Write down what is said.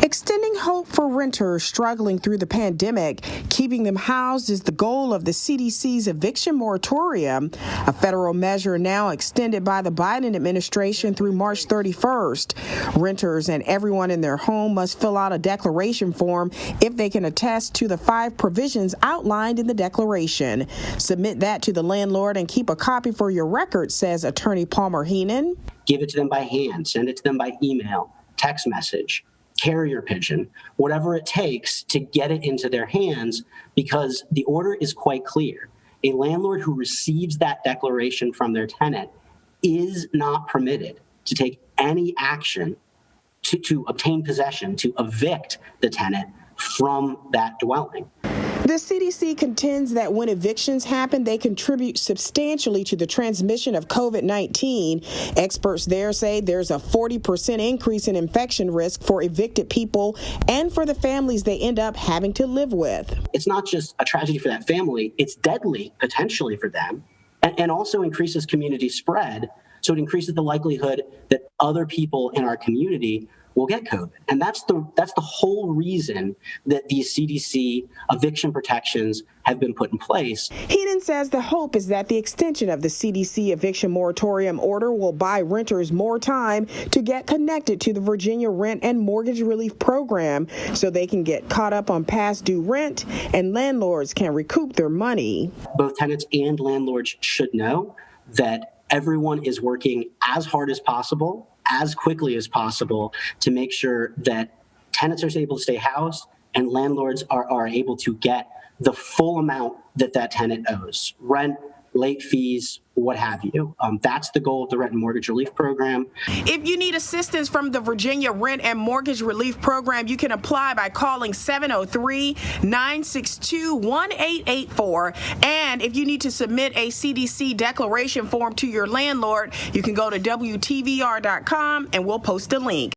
Extending hope for renters struggling through the pandemic, keeping them housed is the goal of the CDC's eviction moratorium, a federal measure now extended by the Biden administration through March 31st. Renters and everyone in their home must fill out a declaration form if they can attest to the 5 provisions outlined in the declaration. Submit that to the landlord and keep a copy for your record, says Attorney Palmer Heenan. Give it to them by hand, send it to them by email, text message, carrier pigeon, whatever it takes to get it into their hands, because the order is quite clear. A landlord who receives that declaration from their tenant is not permitted to take any action to obtain possession, to evict the tenant from that dwelling. The CDC contends that when evictions happen, they contribute substantially to the transmission of COVID-19. Experts there say there's a 40% increase in infection risk for evicted people and for the families they end up having to live with. It's not just a tragedy for that family, it's deadly potentially for them, and also increases community spread. So it increases the likelihood that other people in our community will get COVID. And that's the whole reason that these CDC eviction protections have been put in place. Heenan says the hope is that the extension of the CDC eviction moratorium order will buy renters more time to get connected to the Virginia Rent and Mortgage Relief Program so they can get caught up on past due rent and landlords can recoup their money. Both tenants and landlords should know that everyone is working as hard as possible, as quickly as possible, to make sure that tenants are able to stay housed and landlords are able to get the full amount that tenant owes. Rent, late fees, what have you. That's the goal of the Rent and Mortgage Relief Program. If you need assistance from the Virginia Rent and Mortgage Relief Program, you can apply by calling 703-962-1884. And if you need to submit a CDC declaration form to your landlord, you can go to WTVR.com and we'll post a link.